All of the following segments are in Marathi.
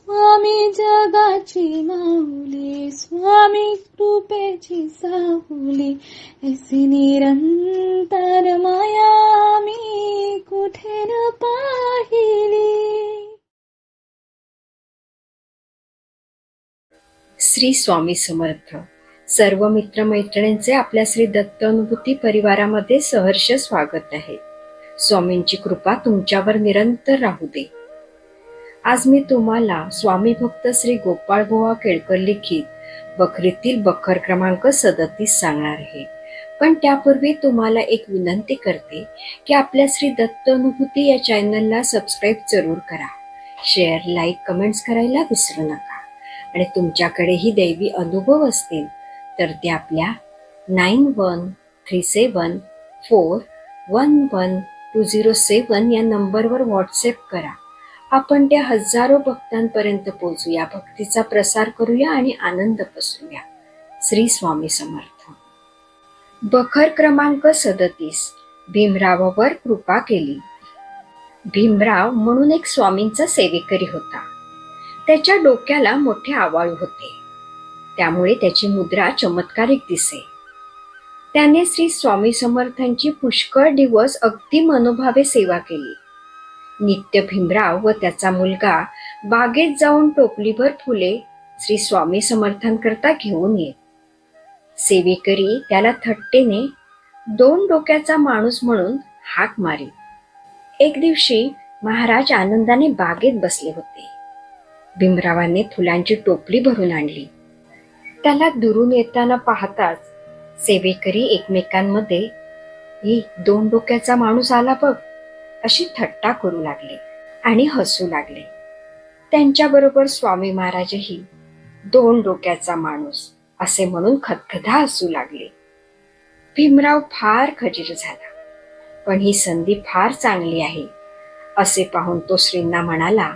स्वामी जगाची माऊली, स्वामी कृपेची साहुली, ऐसी निरंतर माया मी कुठे न पाहिली. श्री स्वामी समर्थ. सर्व मित्रमैत्रिणींचे आपल्या श्री दत्त अनुभूती परिवारामध्ये सहर्ष स्वागत आहे. स्वामींची कृपा तुमच्यावर निरंतर राहू दे. आज मी तुम्हाला स्वामी भक्त श्री गोपाळ बुवा केळकर लिखित बखरीतील बखर क्रमांक 37 सांगणार आहे. पण त्यापूर्वी तुम्हाला एक विनंती करते की आपल्या श्री दत्त अनुभूती या चॅनलला सबस्क्राईब जरूर करा. शेअर, लाईक, कमेंट्स करायला विसरू नका. आणि तुमच्याकडेही दैवी अनुभव असतील तर ते आपल्या 9137411207 या नंबरवर व्हॉट्सअप करा. आपण त्या हजारो भक्तांपर्यंत पोहोचूया, भक्तीचा प्रसार करूया आणि आनंद पसरूया. श्री स्वामी समर्थ. बखर क्रमांक 37. भीमरावावर कृपा केली. भीमराव म्हणून एक स्वामींचा सेवेकरी होता. त्याच्या डोक्याला मोठे आवाळू होते, त्यामुळे त्याची मुद्रा चमत्कारिक दिसे. त्याने श्री स्वामी समर्थांची पुष्कळ दिवस अगदी मनोभावे सेवा केली. नित्य भीमराव व त्याचा मुलगा बागेत जाऊन टोपलीभर फुले श्री स्वामी समर्थांकरता घेऊन येत. सेवेकरी त्याला थट्टेने 2 डोक्याचा माणूस म्हणून हाक मारी. एक दिवशी महाराज आनंदाने बागेत बसले होते. भीमरावाने फुलांची टोपली भरून आणली. त्याला दुरून येताना पाहताच सेवेकरी एकमेकांमध्ये, "ही 2 डोक्याचा माणूस आला बघ," अशी थट्टा करू लागले आणि हसू लागले. त्यांच्याबरोबर स्वामी महाराजही 2 डोक्याचा माणूस असे म्हणून खदखदा हसू लागले. भीमराव फार खजीर झाला. पण ही संधी फार चांगली आहे असे पाहून तो श्रींना म्हणाला,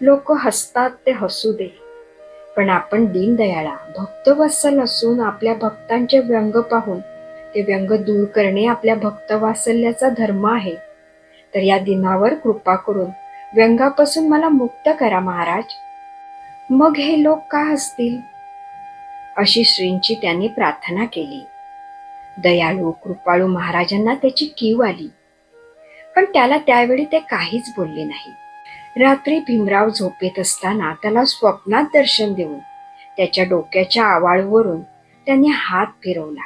"लोक हसतात ते हसू दे, पण आपण दीनदयाळा भक्तवत्सल असून आपल्या भक्तांचे व्यंग पाहून ते व्यंग दूर करणे आपल्या भक्तवात्सल्याचा धर्म आहे. तर या दिनावर कृपा करून व्यंगापासून मला मुक्त करा महाराज. मग हे लोक का हसतील?" अशी श्रींची त्यांनी प्रार्थना केली. दयाळू कृपाळू महाराजांना त्याची कीव आली, पण त्याला त्यावेळी ते काहीच बोलले नाही. रात्री भीमराव झोपेत असताना त्याला स्वप्नात दर्शन देऊन त्याच्या डोक्याच्या आवाळूवरून त्याने हात फिरवला.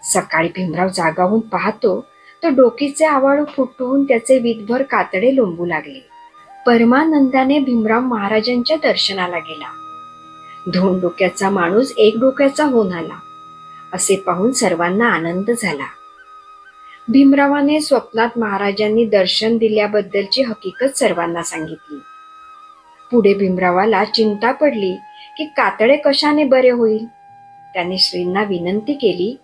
सकाळी भीमराव जागा होऊन पाहतो तर डोकीचे आवाळू फुटून त्याचे वीटभर कातडे लोंबू लागले. परमानंदाने भीमराव महाराजांच्या दर्शनाला गेला. 2 डोक्याचा माणूस 1 डोक्याचा होऊन आला असे पाहून सर्वांना आनंद झाला. भीमरावाने स्वप्नात महाराजांनी दर्शन दिल्याबद्दलची हकीकत सर्वांना सांगितली. पुढे भीमरावाला चिंता पडली की कातडे कशाने बरे होईल. त्याने श्रींना विनंती केली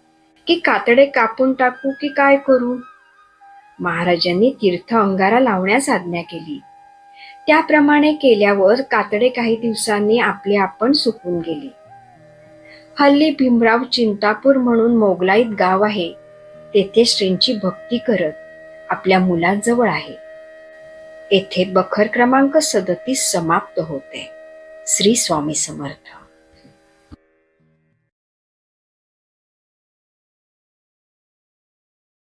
की कातडे कापून टाकू की काय करू. महाराजांनी तीर्थ अंगारा लावण्यास आज्ञा केली. त्याप्रमाणे केल्यावर कातडे काही दिवसांनी आपले आपण सुकून गेले. हल्ली भीमराव चिंतापूर म्हणून मोगलाईत गाव आहे, तेथे श्रींची भक्ती करत आपल्या मुलांजवळ आहे. येथे बखर क्रमांक 37 समाप्त होते. श्री स्वामी समर्थ.